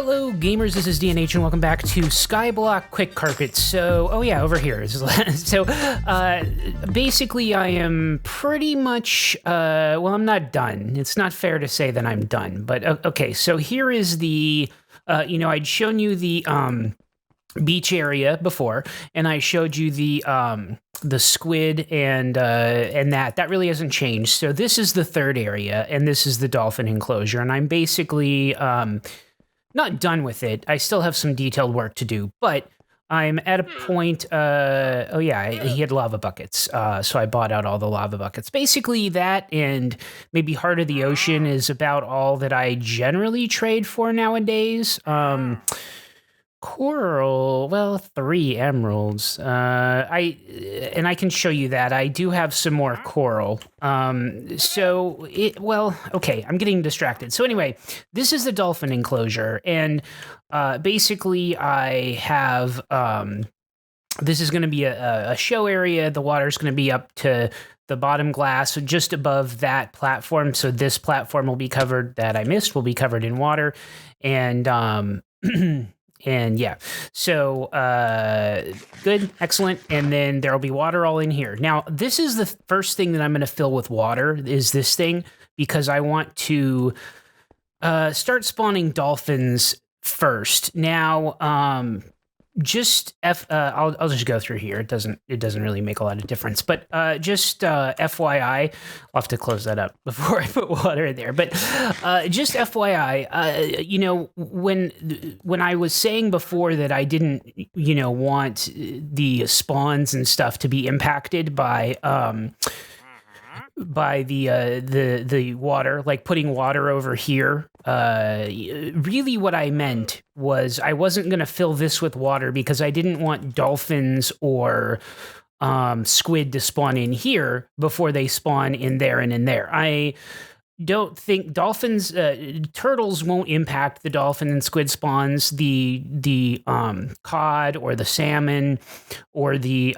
Hello gamers, this is DNH and welcome back to SkyBlock Quickcarpet. So, over here. So, basically I am pretty much, I'm not done. It's not fair to say that I'm done, but okay, so here is the, I'd shown you the, beach area before, and I showed you the squid and that really hasn't changed. So this is the third area, and this is the dolphin enclosure, and I'm basically, not done with it. I still have some detailed work to do, but I'm at a point, he had lava buckets, so I bought out all the lava buckets. Basically that and maybe Heart of the Ocean is about all that I generally trade for nowadays. Coral, 3 emeralds. I can show you that. I do have some more coral. I'm getting distracted. So anyway, this is the dolphin enclosure, and basically I have, this is going to be a show area. The water's going to be up to the bottom glass, so just above that platform. So this platform will be covered, that I missed, will be covered in water, and and yeah, so good, excellent. And then there'll be water all in here. Now, this is the first thing that I'm going to fill with water, is this thing, because I want to start spawning dolphins first. Now, I'll just go through here. It doesn't really make a lot of difference, but just FYI, I'll have to close that up before I put water in there. But just FYI, when I was saying before that I didn't, want the spawns and stuff to be impacted by the water, like putting water over here. Really what I meant was I wasn't going to fill this with water because I didn't want dolphins or squid to spawn in here before they spawn in there and in there. I don't think dolphins, turtles won't impact the dolphin and squid spawns. The cod or the salmon or the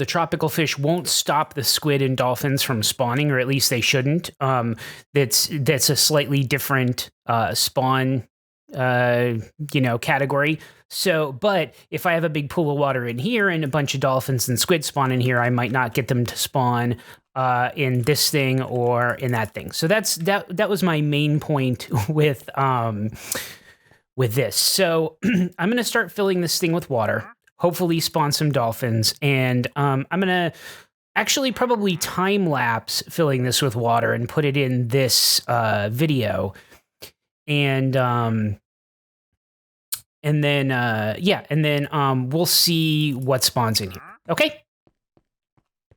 tropical fish won't stop the squid and dolphins from spawning, or at least they shouldn't. That's a slightly different spawn, category. So, but if I have a big pool of water in here and a bunch of dolphins and squid spawn in here, I might not get them to spawn in this thing or in that thing. So that was my main point with this. So I'm going to start filling this thing with water. Hopefully spawn some dolphins, and I'm going to actually probably time-lapse filling this with water and put it in this video, and then we'll see what spawns in here.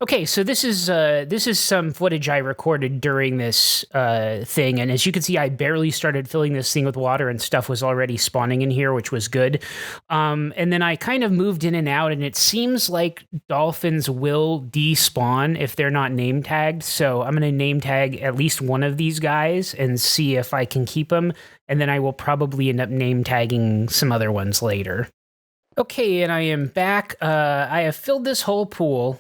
Okay, so this is some footage I recorded during this thing, and as you can see, I barely started filling this thing with water, and stuff was already spawning in here, which was good. And then I kind of moved in and out, and it seems like dolphins will despawn if they're not name tagged. So I'm going to name tag at least one of these guys and see if I can keep them, and then I will probably end up name tagging some other ones later. Okay, and I am back. I have filled this whole pool.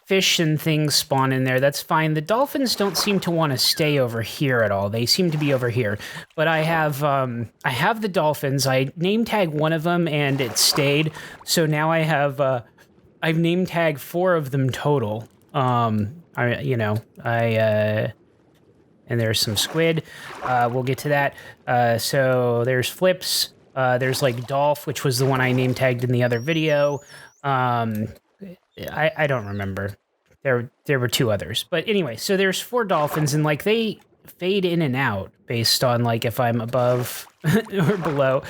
Fish and things spawn in there. That's fine. The dolphins don't seem to want to stay over here at all. They seem to be over here. But I have the dolphins. I name tag one of them and it stayed. So now I have I've name tagged 4 of them total. And there's some squid. We'll get to that. So there's Flips. There's like Dolph, which was the one I name tagged in the other video. I don't remember. There were 2 others. But anyway, so there's 4 dolphins, and like they fade in and out based on like if I'm above or below.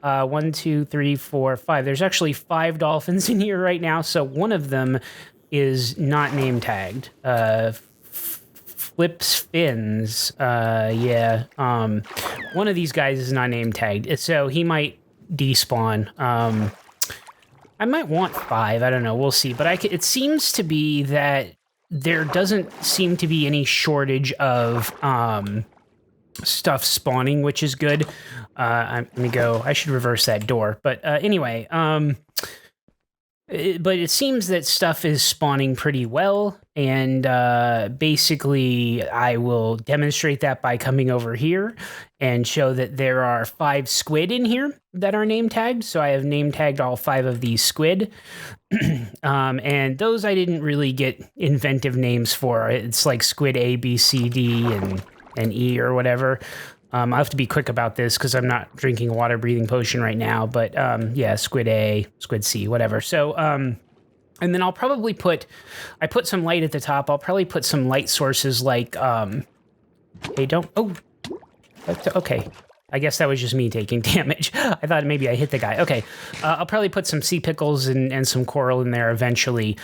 1, 2, 3, 4, 5. There's actually 5 dolphins in here right now, so one of them is not name tagged. Flips fins. One of these guys is not name tagged, so he might despawn. I might want 5. I don't know. We'll see. But it seems to be that there doesn't seem to be any shortage of stuff spawning, which is good. Let me go. I should reverse that door. But anyway, But it seems that stuff is spawning pretty well, and basically I will demonstrate that by coming over here and show that there are 5 squid in here that are name tagged. So I have name tagged all 5 of these squid. And those I didn't really get inventive names for. It's like squid A, B, C, D, and E or whatever. I have to be quick about this because I'm not drinking a water breathing potion right now. But yeah, squid A, squid C, whatever. So, and then I'll probably I put some light at the top. I'll probably put some light sources like, hey, don't, oh, okay. I guess that was just me taking damage. I thought maybe I hit the guy. Okay, I'll probably put some sea pickles and some coral in there eventually.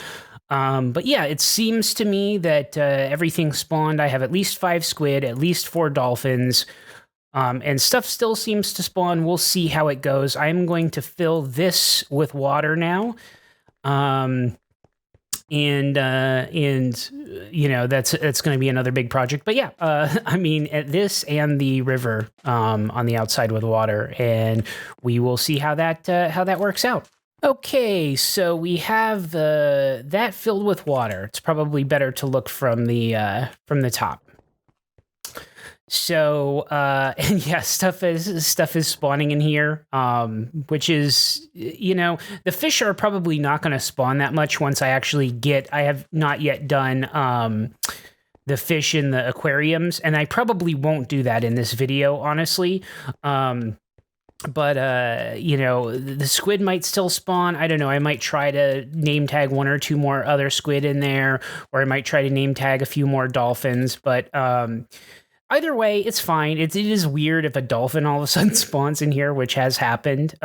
But yeah, it seems to me that everything spawned. I have at least 5 squid, at least 4 dolphins, and stuff still seems to spawn. We'll see how it goes. I'm going to fill this with water now. And you know, that's going to be another big project. But yeah, I mean, at this and the river on the outside with water, and we will see how that works out. Okay, so we have that filled with water. It's probably better to look from the top. So and yeah, stuff is spawning in here, which is, you know, the fish are probably not going to spawn that much once I have not yet done the fish in the aquariums, and I probably won't do that in this video, honestly. But you know, the squid might still spawn. I don't know. I might try to name tag 1 or 2 more other squid in there, or I might try to name tag a few more dolphins. But either way, it's fine. It is weird if a dolphin all of a sudden spawns in here, which has happened.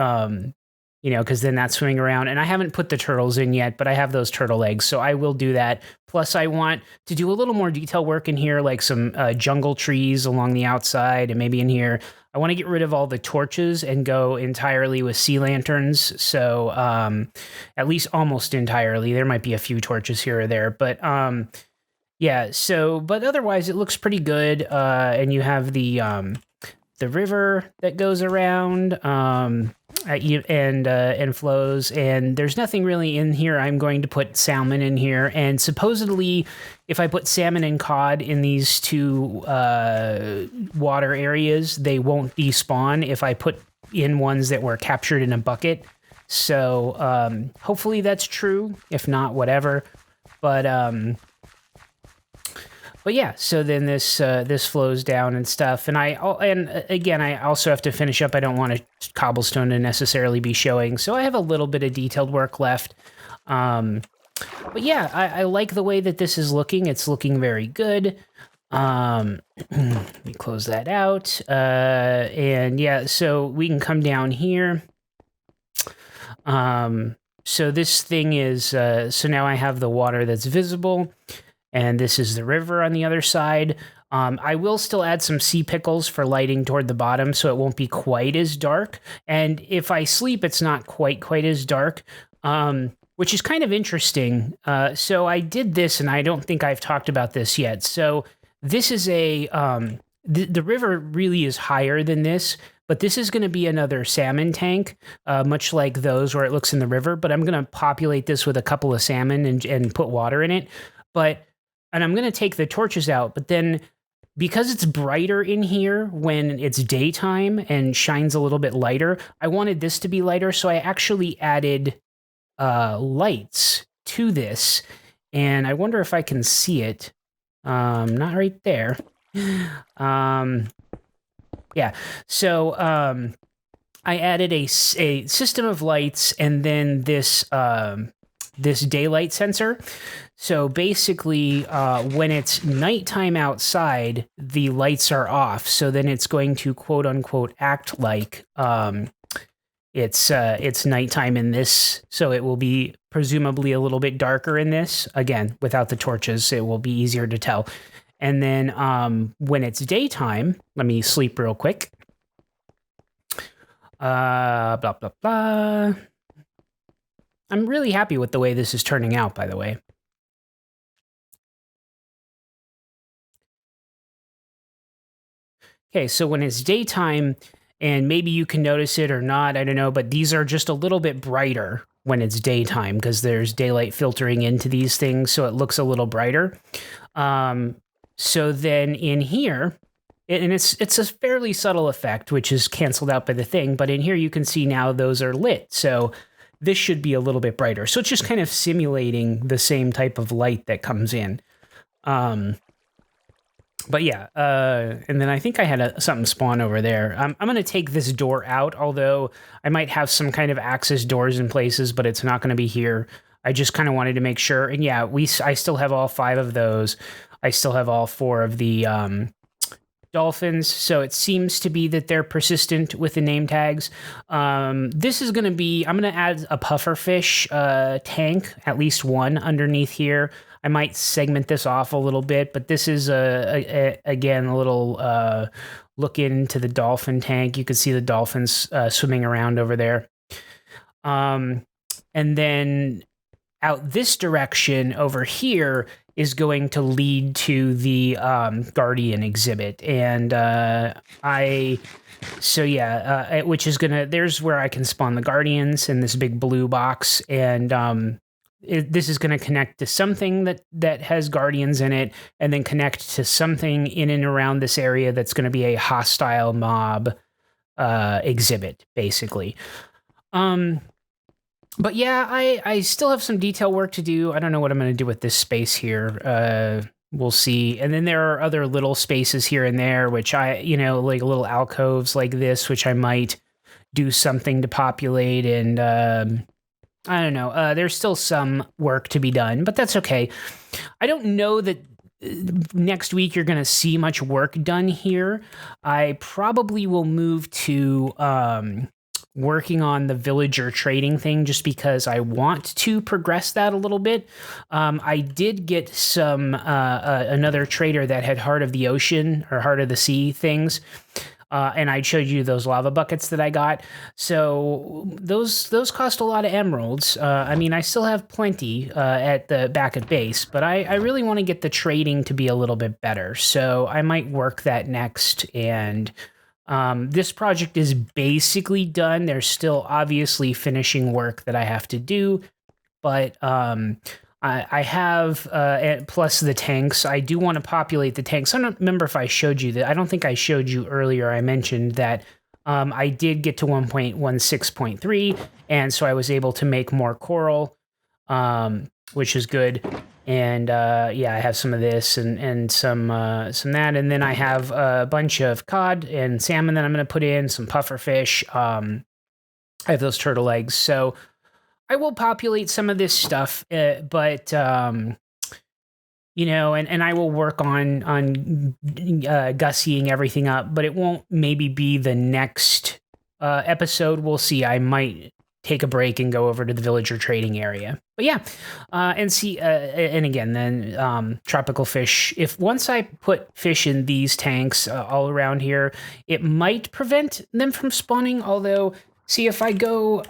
You know, because then that's swimming around. And I haven't put the turtles in yet, but I have those turtle eggs, so I will do that. Plus, I want to do a little more detail work in here, like some jungle trees along the outside, and maybe in here. I want to get rid of all the torches and go entirely with sea lanterns. So at least almost entirely. There might be a few torches here or there, but yeah. So, but otherwise, it looks pretty good. And you have the river that goes around and flows, and there's nothing really in here. I'm going to put salmon in here, and supposedly if I put salmon and cod in these 2 water areas, they won't despawn if I put in ones that were captured in a bucket. So hopefully that's true. If not, whatever. But yeah, so then this flows down and stuff, and again, I also have to finish up. I don't want a cobblestone to necessarily be showing, so I have a little bit of detailed work left. But yeah, I like the way that this is looking. It's looking very good. Let me close that out. And yeah, so we can come down here. So this thing is so now I have the water that's visible. And this is the river on the other side. I will still add some sea pickles for lighting toward the bottom, so it won't be quite as dark. And if I sleep, it's not quite as dark, which is kind of interesting. So I did this, and I don't think I've talked about this yet. So this is the river really is higher than this, but this is going to be another salmon tank, much like those where it looks in the river. But I'm going to populate this with a couple of salmon and put water in it. And I'm going to take the torches out, but then because it's brighter in here when it's daytime and shines a little bit lighter, I wanted this to be lighter, so I actually added lights to this, and I wonder if I can see it. Not right there. Yeah, so I added a system of lights and then this daylight sensor. So basically, when it's nighttime outside, the lights are off. So then it's going to quote unquote act like it's nighttime in this. So it will be presumably a little bit darker in this. Again, without the torches, it will be easier to tell. And then when it's daytime, let me sleep real quick. Blah, blah, blah. I'm really happy with the way this is turning out, by the way. Okay, so when it's daytime, and maybe you can notice it or not, I don't know, but these are just a little bit brighter when it's daytime because there's daylight filtering into these things, so it looks a little brighter. So then in here, and it's a fairly subtle effect, which is canceled out by the thing, but in here you can see now those are lit. So this should be a little bit brighter. So it's just kind of simulating the same type of light that comes in. But yeah, and then I think I had something spawn over there. I'm going to take this door out, although I might have some kind of access doors in places, but it's not going to be here. I just kind of wanted to make sure. And yeah, I still have all 5 of those. I still have all 4 of the dolphins, so it seems to be that they're persistent with the name tags. This is going to be, I'm going to add a pufferfish tank, at least one underneath here. I might segment this off a little bit, but this is, again, a little look into the dolphin tank. You can see the dolphins swimming around over there. And then out this direction over here is going to lead to the Guardian exhibit. And which is gonna, there's where I can spawn the Guardians in this big blue box. And this is going to connect to something that has Guardians in it, and then connect to something in and around this area that's going to be a hostile mob exhibit, basically. But yeah, I still have some detail work to do. I don't know what I'm going to do with this space here. We'll see. And then there are other little spaces here and there, which like little alcoves like this, which I might do something to populate. And I don't know. There's still some work to be done, but that's okay. I don't know that next week you're going to see much work done here. I probably will move to working on the villager trading thing just because I want to progress that a little bit. I did get some another trader that had Heart of the Ocean or Heart of the Sea things. And I showed you those lava buckets that I got. So those cost a lot of emeralds. I mean, I still have plenty at the back at base, but I really want to get the trading to be a little bit better. So I might work that next. And this project is basically done. There's still obviously finishing work that I have to do, but I have, plus the tanks. I do want to populate the tanks. I don't remember if I showed you that. I don't think I showed you earlier. I mentioned that I did get to 1.16.3, and so I was able to make more coral, which is good. And yeah, I have some of this and some that, and then I have a bunch of cod and salmon that I'm going to put in, some puffer fish. I have those turtle eggs, so I will populate some of this stuff, but and I will work on gussying everything up, but it won't maybe be the next episode. We'll see. I might take a break and go over to the villager trading area. But yeah, and see, and again, then tropical fish. If once I put fish in these tanks all around here, it might prevent them from spawning, although... See, if I go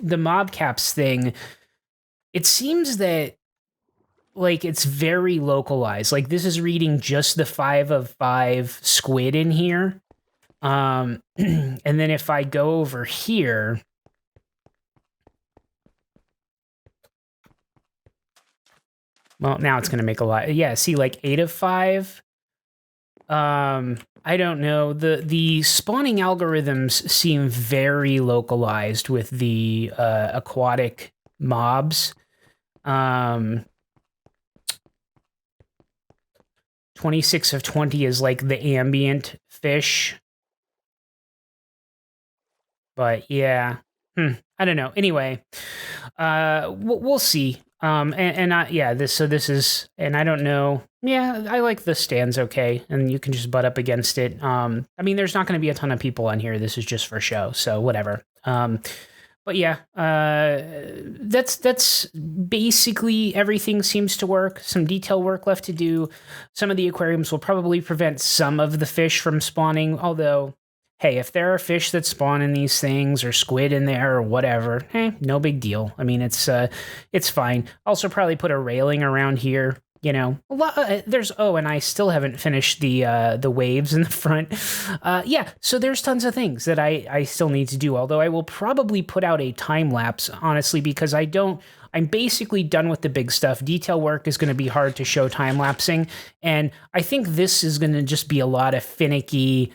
the mob caps thing, it seems that like it's very localized. Like this is reading just the 5 of 5 squid in here. And then if I go over here, well, now it's going to make a lot. Yeah, see, like 8 of 5. I don't know. The spawning algorithms seem very localized with the aquatic mobs. 26 of 20 is like the ambient fish. But yeah, I don't know. Anyway, we'll see. This is, and I don't know. Yeah, I like the stands okay, and you can just butt up against it. I mean, there's not going to be a ton of people on here. This is just for show, so whatever. But yeah, that's basically everything seems to work. Some detail work left to do. Some of the aquariums will probably prevent some of the fish from spawning, although... Hey, if there are fish that spawn in these things or squid in there or whatever, no big deal. I mean, it's fine. Also probably put a railing around here there's and I still haven't finished the waves in the front. Yeah, so there's tons of things that I still need to do, although I will probably put out a time lapse, honestly, because I'm basically done with the big stuff. Detail work is going to be hard to show time lapsing, and I think this is going to just be a lot of finicky,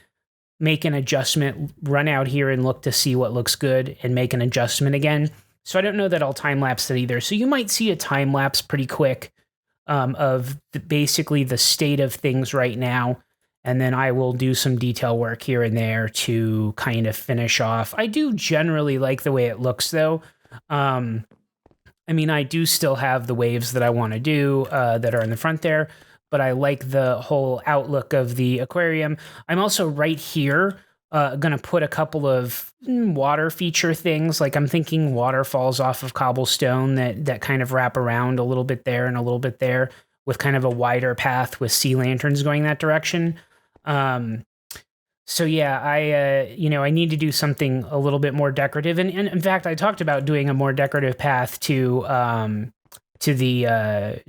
make an adjustment, run out here and look to see what looks good and make an adjustment again. So I don't know that I'll time lapse it either. So you might see a time lapse pretty quick of basically the state of things right now. And then I will do some detail work here and there to kind of finish off. I do generally like the way it looks, though. I do still have the waves that I want to do that are in the front there, but I like the whole outlook of the aquarium. I'm also right here going to put a couple of water feature things. Like I'm thinking waterfalls off of cobblestone that kind of wrap around a little bit there and a little bit there with kind of a wider path with sea lanterns going that direction. So yeah, I need to do something a little bit more decorative. And in fact, I talked about doing a more decorative path to the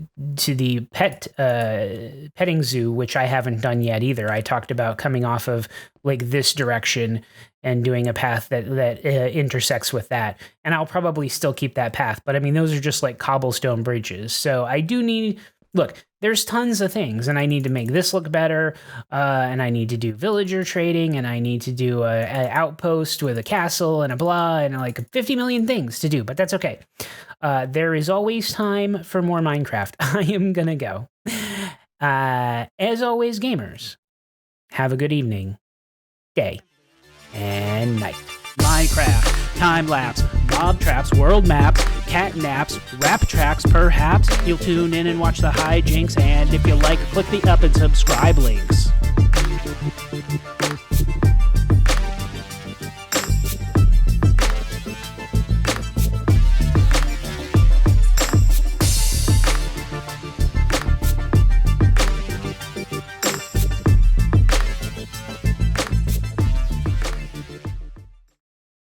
petting zoo, which I haven't done yet either. I talked about coming off of like this direction and doing a path that intersects with that. And I'll probably still keep that path. But those are just like cobblestone bridges. So I do need, look, there's tons of things, and I need to make this look better. And I need to do villager trading, and I need to do an outpost with a castle and a blah, and like 50 million things to do, but that's okay. There is always time for more Minecraft. I am gonna go. As always, gamers, have a good evening, day, and night. Minecraft, time lapse, mob traps, world maps, cat naps, rap tracks, perhaps. You'll tune in and watch the hijinks, and if you like, click the up and subscribe links.